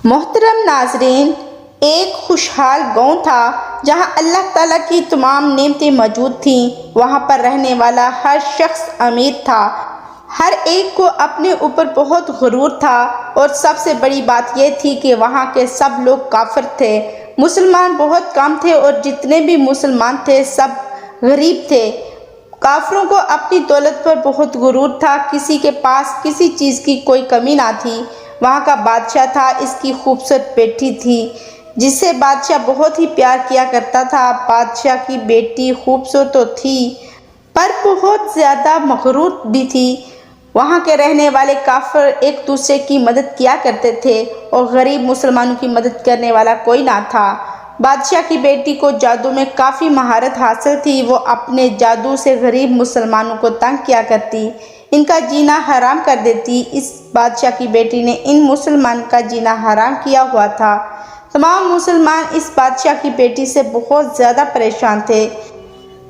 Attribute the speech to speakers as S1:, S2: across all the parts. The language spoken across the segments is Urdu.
S1: محترم ناظرین، ایک خوشحال گاؤں تھا جہاں اللہ تعالیٰ کی تمام نعمتیں موجود تھیں۔ وہاں پر رہنے والا ہر شخص امیر تھا، ہر ایک کو اپنے اوپر بہت غرور تھا، اور سب سے بڑی بات یہ تھی کہ وہاں کے سب لوگ کافر تھے۔ مسلمان بہت کم تھے اور جتنے بھی مسلمان تھے سب غریب تھے۔ کافروں کو اپنی دولت پر بہت غرور تھا، کسی کے پاس کسی چیز کی کوئی کمی نہ تھی۔ وہاں کا بادشاہ تھا، اس کی خوبصورت بیٹی تھی جس سے بادشاہ بہت ہی پیار کیا کرتا تھا۔ بادشاہ کی بیٹی خوبصورت تو تھی پر بہت زیادہ مغرور بھی تھی۔ وہاں کے رہنے والے کافر ایک دوسرے کی مدد کیا کرتے تھے اور غریب مسلمانوں کی مدد کرنے والا کوئی نہ تھا۔ بادشاہ کی بیٹی کو جادو میں کافی مہارت حاصل تھی، وہ اپنے جادو سے غریب مسلمانوں کو تنگ کیا کرتی، ان کا جینا حرام کر دیتی۔ اس بادشاہ کی بیٹی نے ان مسلمان کا جینا حرام کیا ہوا تھا۔ تمام مسلمان اس بادشاہ کی بیٹی سے بہت زیادہ پریشان تھے،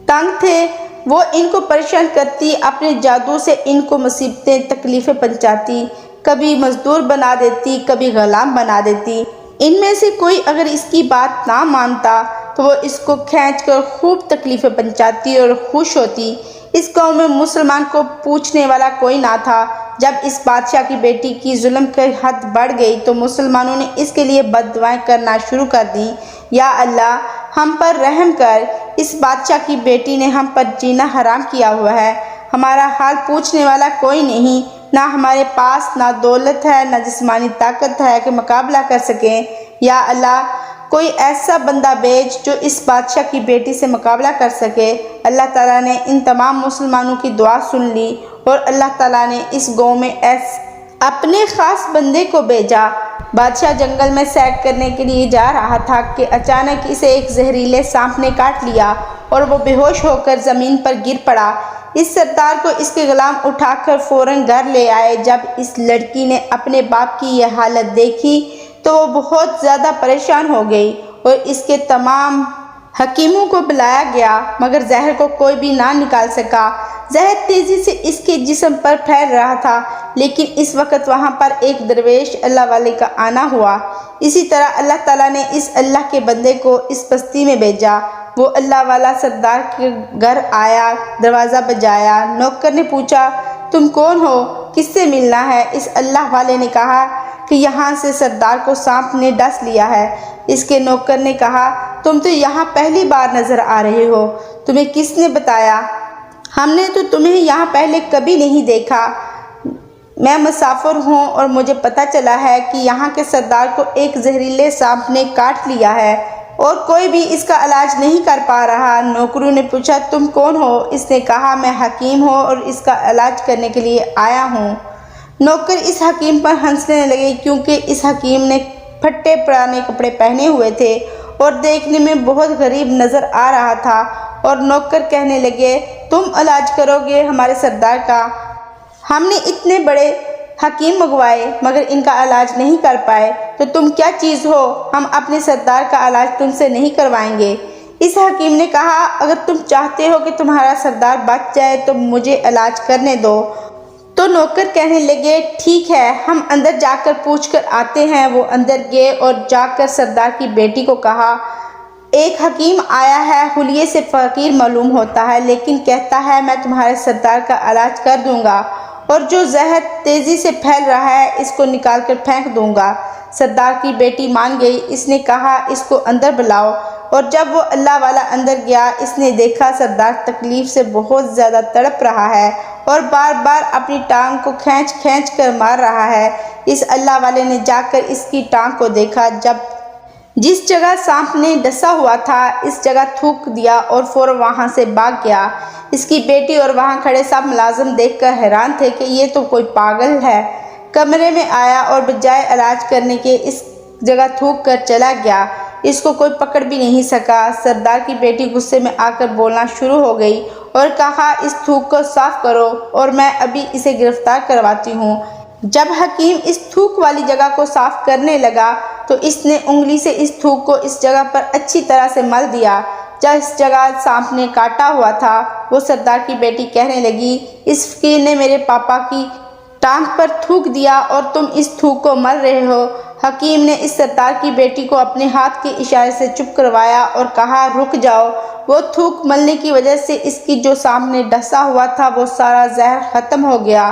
S1: تنگ تھے۔ وہ ان کو پریشان کرتی، اپنے جادو سے ان کو مصیبتیں تکلیفیں پہنچاتی، کبھی مزدور بنا دیتی، کبھی غلام بنا دیتی۔ ان میں سے کوئی اگر اس کی بات نہ مانتا تو وہ اس کو کھینچ کر خوب تکلیفیں پہنچاتی اور خوش ہوتی۔ اس گاؤں میں مسلمان کو پوچھنے والا کوئی نہ تھا۔ جب اس بادشاہ کی بیٹی کی ظلم کی حد بڑھ گئی تو مسلمانوں نے اس کے لیے بد دعائیں کرنا شروع کر دیں۔ یا اللہ، ہم پر رحم کر، اس بادشاہ کی بیٹی نے ہم پر جینا حرام کیا ہوا ہے، ہمارا حال پوچھنے والا کوئی نہیں، نہ ہمارے پاس نہ دولت ہے نہ جسمانی طاقت ہے کہ مقابلہ کر سکیں۔ یا اللہ، کوئی ایسا بندہ بھیج جو اس بادشاہ کی بیٹی سے مقابلہ کر سکے۔ اللہ تعالیٰ نے ان تمام مسلمانوں کی دعا سن لی اور اللہ تعالیٰ نے اس گاؤں میں اپنے خاص بندے کو بھیجا۔ بادشاہ جنگل میں سیر کرنے کے لیے جا رہا تھا کہ اچانک اسے ایک زہریلے سانپ نے کاٹ لیا اور وہ بے ہوش ہو کر زمین پر گر پڑا۔ اس سردار کو اس کے غلام اٹھا کر فوراً گھر لے آئے۔ جب اس لڑکی نے اپنے باپ کی یہ حالت دیکھی تو وہ بہت زیادہ پریشان ہو گئی اور اس کے تمام حکیموں کو بلایا گیا مگر زہر کو کوئی بھی نہ نکال سکا۔ زہر تیزی سے اس کے جسم پر پھیل رہا تھا، لیکن اس وقت وہاں پر ایک درویش اللہ والے کا آنا ہوا۔ اسی طرح اللہ تعالیٰ نے اس اللہ کے بندے کو اس بستی میں بھیجا۔ وہ اللہ والا سردار کے گھر آیا، دروازہ بجایا۔ نوکر نے پوچھا، تم کون ہو، کس سے ملنا ہے؟ اس اللہ والے نے کہا کہ یہاں سے سردار کو سانپ نے ڈس لیا ہے۔ اس کے نوکر نے کہا، تم تو یہاں پہلی بار نظر آ رہے ہو، تمہیں کس نے بتایا؟ ہم نے تو تمہیں یہاں پہلے کبھی نہیں دیکھا۔ میں مسافر ہوں اور مجھے پتہ چلا ہے کہ یہاں کے سردار کو ایک زہریلے سانپ نے کاٹ لیا ہے اور کوئی بھی اس کا علاج نہیں کر پا رہا۔ نوکروں نے پوچھا، تم کون ہو؟ اس نے کہا، میں حکیم ہوں اور اس کا علاج کرنے کے لیے آیا ہوں۔ نوکر اس حکیم پر ہنسنے لگے کیونکہ اس حکیم نے پھٹے پرانے کپڑے پہنے ہوئے تھے اور دیکھنے میں بہت غریب نظر آ رہا تھا، اور نوکر کہنے لگے، تم علاج کرو گے ہمارے سردار کا؟ ہم نے اتنے بڑے حکیم منگوائے مگر ان کا علاج نہیں کر پائے، تو تم کیا چیز ہو؟ ہم اپنے سردار کا علاج تم سے نہیں کروائیں گے۔ اس حکیم نے کہا، اگر تم چاہتے ہو کہ تمہارا سردار بچ جائے تو مجھے علاج کرنے دو۔ تو نوکر کہنے لگے، ٹھیک ہے، ہم اندر جا کر پوچھ کر آتے ہیں۔ وہ اندر گئے اور جا کر سردار کی بیٹی کو کہا، ایک حکیم آیا ہے، حلیے سے فقیر معلوم ہوتا ہے لیکن کہتا ہے میں تمہارے سردار کا علاج کر دوں گا اور جو زہر تیزی سے پھیل رہا ہے اس کو نکال کر پھینک دوں گا۔ سردار کی بیٹی مان گئی۔ اس نے کہا، اس کو اندر بلاؤ۔ اور جب وہ اللہ والا اندر گیا، اس نے دیکھا سردار تکلیف سے بہت زیادہ تڑپ رہا ہے اور بار بار اپنی ٹانگ کو کھینچ کھینچ کر مار رہا ہے۔ اس اللہ والے نے جا کر اس کی ٹانگ کو دیکھا، جس جگہ سانپ نے ڈسا ہوا تھا اس جگہ تھوک دیا اور فوراً وہاں سے بھاگ گیا۔ اس کی بیٹی اور وہاں کھڑے سب ملازم دیکھ کر حیران تھے کہ یہ تو کوئی پاگل ہے۔ کمرے میں آیا اور بجائے علاج کرنے کے اس جگہ تھوک کر چلا گیا۔ اس کو کوئی پکڑ بھی نہیں سکا۔ سردار کی بیٹی غصے میں آ کر بولنا شروع ہو گئی اور کہا، اس تھوک کو صاف کرو اور میں ابھی اسے گرفتار کرواتی ہوں۔ جب حکیم اس تھوک والی جگہ کو صاف کرنے لگا تو اس نے انگلی سے اس تھوک کو اس جگہ پر اچھی طرح سے مل دیا جس جگہ سانپ نے کاٹا ہوا تھا۔ وہ سردار کی بیٹی کہنے لگی، اس فقیر نے میرے پاپا کی ٹانگ پر تھوک دیا اور تم اس تھوک کو مل رہے ہو۔ حکیم نے اس سردار کی بیٹی کو اپنے ہاتھ کے اشارے سے چپ کروایا اور کہا رک جاؤ۔ وہ تھوک ملنے کی وجہ سے اس کی جو سامنے ڈسا ہوا تھا وہ سارا زہر ختم ہو گیا۔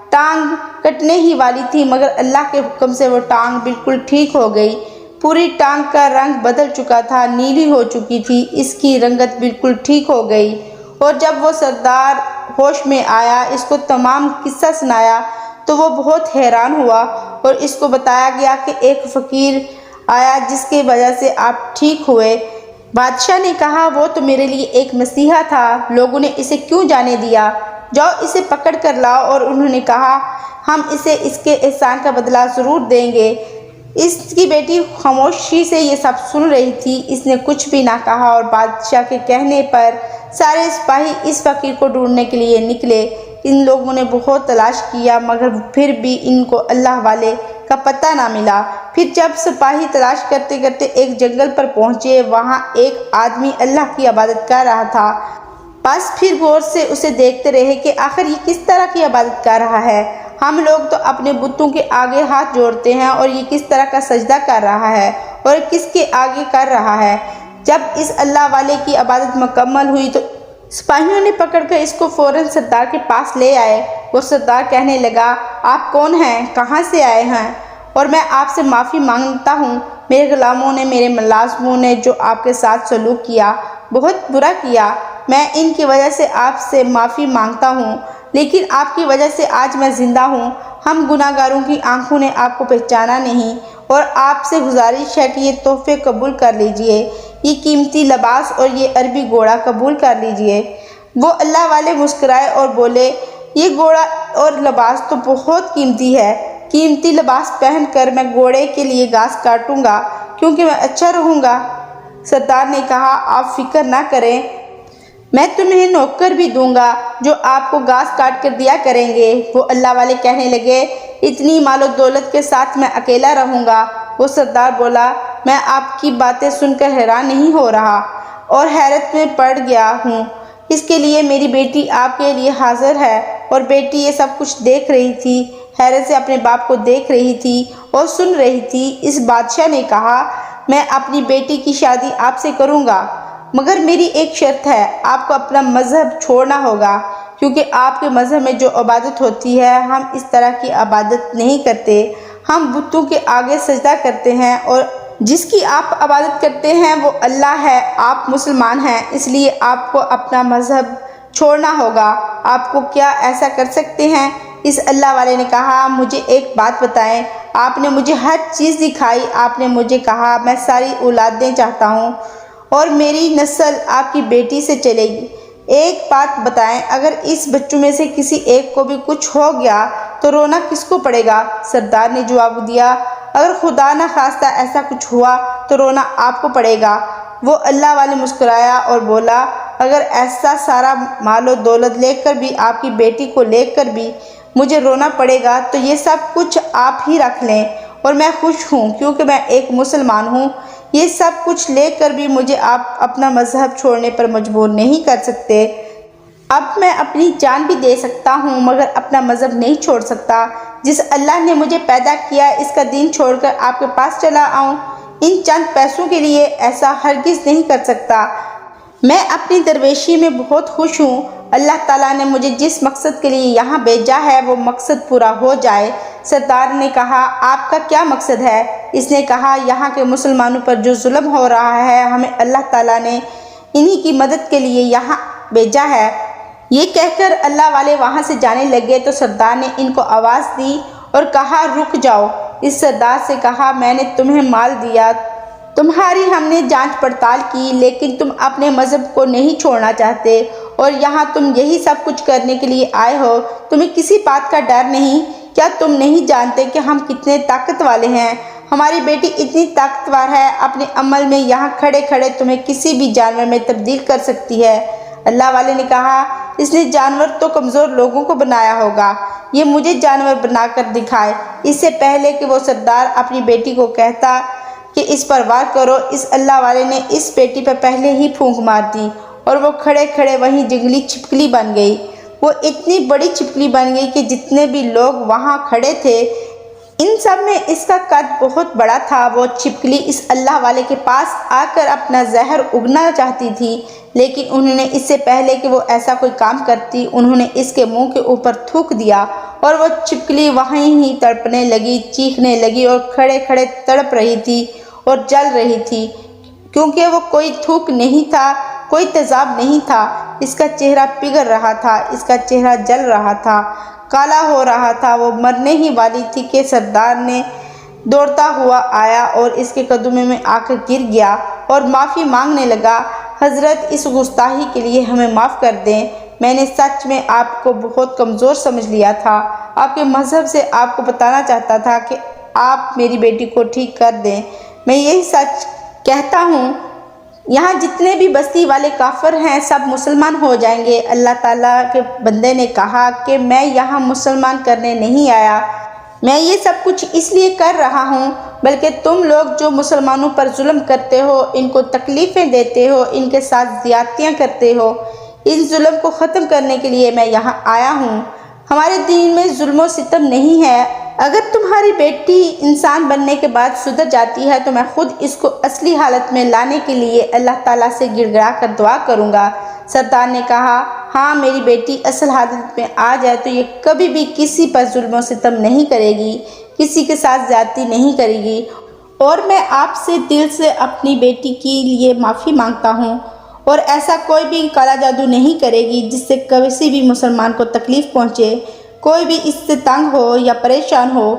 S1: ٹانگ کٹنے ہی والی تھی مگر اللہ کے حکم سے وہ ٹانگ بالکل ٹھیک ہو گئی۔ پوری ٹانگ کا رنگ بدل چکا تھا، نیلی ہو چکی تھی، اس کی رنگت بالکل ٹھیک ہو گئی۔ اور جب وہ سردار ہوش میں آیا، اس کو تمام قصہ سنایا تو وہ بہت حیران ہوا اور اس کو بتایا گیا کہ ایک فقیر آیا جس کی وجہ سے آپ ٹھیک ہوئے۔ بادشاہ نے کہا وہ تو میرے لیے ایک مسیحا تھا، لوگوں نے اسے کیوں جانے دیا؟ جاؤ اسے پکڑ کر لاؤ۔ اور انہوں نے کہا ہم اسے اس کے احسان کا بدلہ ضرور دیں گے۔ اس کی بیٹی خاموشی سے یہ سب سن رہی تھی، اس نے کچھ بھی نہ کہا اور بادشاہ کے کہنے پر سارے سپاہی اس فقیر کو ڈھونڈنے کے لیے نکلے۔ ان لوگوں نے بہت تلاش کیا مگر پھر بھی ان کو اللہ والے کا پتہ نہ ملا۔ پھر جب سپاہی تلاش کرتے کرتے ایک جنگل پر پہنچے، وہاں ایک آدمی اللہ کی عبادت کر رہا تھا۔ بس پھر غور سے اسے دیکھتے رہے کہ آخر یہ کس طرح کی عبادت کر رہا ہے۔ ہم لوگ تو اپنے بتوں کے آگے ہاتھ جوڑتے ہیں اور یہ کس طرح کا سجدہ کر رہا ہے اور کس کے آگے کر رہا ہے۔ جب اس اللہ والے کی عبادت مکمل ہوئی تو سپاہیوں نے پکڑ کر اس کو فوراً سردار کے پاس لے آئے۔ وہ سردار کہنے لگا آپ کون ہیں، کہاں سے آئے ہیں؟ اور میں آپ سے معافی مانگتا ہوں، میرے غلاموں نے، میرے ملازموں نے جو آپ کے ساتھ سلوک کیا بہت برا کیا۔ میں ان کی وجہ سے آپ سے معافی مانگتا ہوں، لیکن آپ کی وجہ سے آج میں زندہ ہوں۔ ہم گناہ گاروں کی آنکھوں نے آپ کو پہچانا نہیں اور آپ سے گزارش ہے کہ یہ تحفے قبول کر لیجئے، یہ قیمتی لباس اور یہ عربی گھوڑا قبول کر لیجئے۔ وہ اللہ والے مسکرائے اور بولے یہ گھوڑا اور لباس تو بہت قیمتی ہے، قیمتی لباس پہن کر میں گھوڑے کے لیے گھاس کاٹوں گا کیونکہ میں اچھا رہوں گا۔ سردار نے کہا آپ فکر نہ کریں، میں تمہیں نوکر بھی دوں گا جو آپ کو گھاس کاٹ کر دیا کریں گے۔ وہ اللہ والے کہنے لگے اتنی مال و دولت کے ساتھ میں اکیلا رہوں گا؟ وہ سردار بولا میں آپ کی باتیں سن کر حیران نہیں ہو رہا اور حیرت میں پڑ گیا ہوں، اس کے لیے میری بیٹی آپ کے لیے حاضر ہے۔ اور بیٹی یہ سب کچھ دیکھ رہی تھی، حیرت سے اپنے باپ کو دیکھ رہی تھی اور سن رہی تھی۔ اس بادشاہ نے کہا میں اپنی بیٹی کی شادی آپ سے کروں گا مگر میری ایک شرط ہے، آپ کو اپنا مذہب چھوڑنا ہوگا کیونکہ آپ کے مذہب میں جو عبادت ہوتی ہے ہم اس طرح کی عبادت نہیں کرتے، ہم بتوں کے آگے سجدہ کرتے ہیں اور جس کی آپ عبادت کرتے ہیں وہ اللہ ہے، آپ مسلمان ہیں، اس لیے آپ کو اپنا مذہب چھوڑنا ہوگا۔ آپ کو کیا ایسا کر سکتے ہیں؟ اس اللہ والے نے کہا مجھے ایک بات بتائیں، آپ نے مجھے ہر چیز دکھائی، آپ نے مجھے کہا میں ساری اولادیں چاہتا ہوں اور میری نسل آپ کی بیٹی سے چلے گی۔ ایک بات بتائیں اگر اس بچوں میں سے کسی ایک کو بھی کچھ ہو گیا تو رونا کس کو پڑے گا؟ سردار نے جواب دیا اگر خدا نہ خواستہ ایسا کچھ ہوا تو رونا آپ کو پڑے گا۔ وہ اللہ والے مسکرایا اور بولا اگر ایسا سارا مال و دولت لے کر بھی، آپ کی بیٹی کو لے کر بھی مجھے رونا پڑے گا تو یہ سب کچھ آپ ہی رکھ لیں اور میں خوش ہوں کیونکہ میں ایک مسلمان ہوں۔ یہ سب کچھ لے کر بھی مجھے آپ اپنا مذہب چھوڑنے پر مجبور نہیں کر سکتے۔ اب میں اپنی جان بھی دے سکتا ہوں مگر اپنا مذہب نہیں چھوڑ سکتا۔ جس اللہ نے مجھے پیدا کیا اس کا دین چھوڑ کر آپ کے پاس چلا آؤں، ان چند پیسوں کے لیے ایسا ہرگز نہیں کر سکتا۔ میں اپنی درویشی میں بہت خوش ہوں۔ اللہ تعالیٰ نے مجھے جس مقصد کے لیے یہاں بھیجا ہے وہ مقصد پورا ہو جائے۔ سردار نے کہا آپ کا کیا مقصد ہے؟ اس نے کہا یہاں کے مسلمانوں پر جو ظلم ہو رہا ہے ہمیں اللہ تعالیٰ نے انہی کی مدد کے لیے یہاں بھیجا ہے۔ یہ کہہ کر اللہ والے وہاں سے جانے لگے تو سردار نے ان کو آواز دی اور کہا رک جاؤ۔ اس سردار سے کہا میں نے تمہیں مال دیا، تمہاری ہم نے جانچ پڑتال کی، لیکن تم اپنے مذہب کو نہیں چھوڑنا چاہتے اور یہاں تم یہی سب کچھ کرنے کے لیے آئے ہو، تمہیں کسی بات کا ڈر نہیں؟ کیا تم نہیں جانتے کہ ہم کتنے طاقت والے ہیں؟ ہماری بیٹی اتنی طاقتور ہے، اپنے عمل میں یہاں کھڑے کھڑے تمہیں کسی بھی جانور میں تبدیل کر سکتی ہے۔ اللہ والے نے کہا اس نے جانور تو کمزور لوگوں کو بنایا ہوگا، یہ مجھے جانور بنا کر دکھائے۔ اس سے پہلے کہ وہ سردار اپنی بیٹی کو کہتا کہ اس پر وار کرو، اس اللہ والے نے اس بیٹی پر پہلے ہی پھونک مار دی اور وہ کھڑے کھڑے وہیں جنگلی چھپکلی بن گئی۔ وہ اتنی بڑی چھپکلی بن گئی کہ جتنے بھی لوگ وہاں کھڑے تھے ان سب میں اس کا قد بہت بڑا تھا۔ وہ چھپکلی اس اللہ والے کے پاس آ کر اپنا زہر اگنا چاہتی تھی، لیکن انہوں نے اس سے پہلے کہ وہ ایسا کوئی کام کرتی، انہوں نے اس کے منہ کے اوپر تھوک دیا اور وہ چھپکلی وہیں ہی تڑپنے لگی، چیخنے لگی اور کھڑے کھڑے تڑپ رہی تھی اور جل رہی تھی، کیونکہ وہ کوئی تھوک نہیں تھا، کوئی تیزاب نہیں تھا۔ اس کا چہرہ پگھل رہا تھا، اس کا چہرہ جل رہا تھا، کالا ہو رہا تھا۔ وہ مرنے ہی والی تھی کہ سردار نے دوڑتا ہوا آیا اور اس کے قدموں میں آ کر گر گیا اور معافی مانگنے لگا، حضرت اس گستاخی کے لیے ہمیں معاف کر دیں، میں نے سچ میں آپ کو بہت کمزور سمجھ لیا تھا، آپ کے مذہب سے آپ کو بتانا چاہتا تھا کہ آپ میری بیٹی کو ٹھیک کر دیں، میں یہی سچ کہتا ہوں، یہاں جتنے بھی بستی والے کافر ہیں سب مسلمان ہو جائیں گے۔ اللہ تعالیٰ کے بندے نے کہا کہ میں یہاں مسلمان کرنے نہیں آیا، میں یہ سب کچھ اس لیے کر رہا ہوں بلکہ تم لوگ جو مسلمانوں پر ظلم کرتے ہو، ان کو تکلیفیں دیتے ہو، ان کے ساتھ زیادتیاں کرتے ہو، اس ظلم کو ختم کرنے کے لیے میں یہاں آیا ہوں۔ ہمارے دین میں ظلم و ستم نہیں ہے۔ اگر تمہاری بیٹی انسان بننے کے بعد سدھر جاتی ہے تو میں خود اس کو اصلی حالت میں لانے کے لیے اللہ تعالیٰ سے گڑ گڑا کر دعا کروں گا۔ سردار نے کہا، ہاں میری بیٹی اصل حالت میں آ جائے تو یہ کبھی بھی کسی پر ظلم و ستم نہیں کرے گی، کسی کے ساتھ زیادتی نہیں کرے گی، اور میں آپ سے دل سے اپنی بیٹی کے لیے معافی مانگتا ہوں، اور ایسا کوئی بھی کالا جادو نہیں کرے گی جس سے کسی بھی مسلمان کو تکلیف پہنچے، کوئی بھی اس سے تنگ ہو یا پریشان ہو،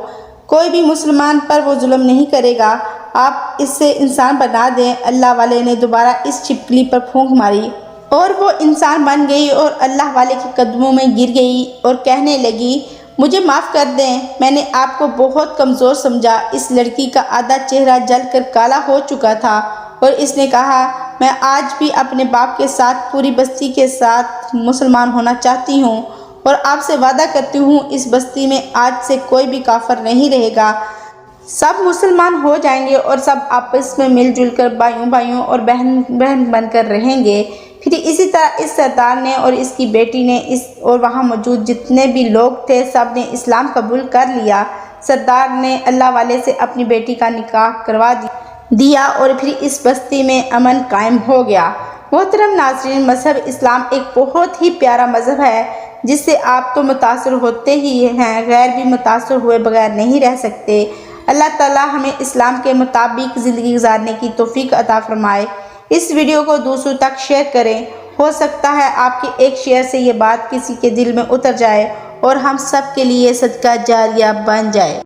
S1: کوئی بھی مسلمان پر وہ ظلم نہیں کرے گا، آپ اس سے انسان بنا دیں۔ اللہ والے نے دوبارہ اس چھپکلی پر پھونک ماری اور وہ انسان بن گئی اور اللہ والے کے قدموں میں گر گئی اور کہنے لگی، مجھے معاف کر دیں، میں نے آپ کو بہت کمزور سمجھا۔ اس لڑکی کا آدھا چہرہ جل کر کالا ہو چکا تھا اور اس نے کہا، میں آج بھی اپنے باپ کے ساتھ پوری بستی کے ساتھ مسلمان ہونا چاہتی ہوں اور آپ سے وعدہ کرتی ہوں اس بستی میں آج سے کوئی بھی کافر نہیں رہے گا، سب مسلمان ہو جائیں گے اور سب آپس میں مل جل کر بھائیوں اور بہن بن کر رہیں گے۔ پھر اسی طرح اس سردار نے اور اس کی بیٹی نے اور وہاں موجود جتنے بھی لوگ تھے سب نے اسلام قبول کر لیا۔ سردار نے اللہ والے سے اپنی بیٹی کا نکاح کروا دیا اور پھر اس بستی میں امن قائم ہو گیا۔ محترم ناظرین، مذہب اسلام ایک بہت ہی پیارا مذہب ہے جس سے آپ تو متاثر ہوتے ہی ہیں، غیر بھی متاثر ہوئے بغیر نہیں رہ سکتے۔ اللہ تعالیٰ ہمیں اسلام کے مطابق زندگی گزارنے کی توفیق عطا فرمائے۔ اس ویڈیو کو دوسروں تک شیئر کریں، ہو سکتا ہے آپ کے ایک شیئر سے یہ بات کسی کے دل میں اتر جائے اور ہم سب کے لیے صدقہ جاریہ بن جائے۔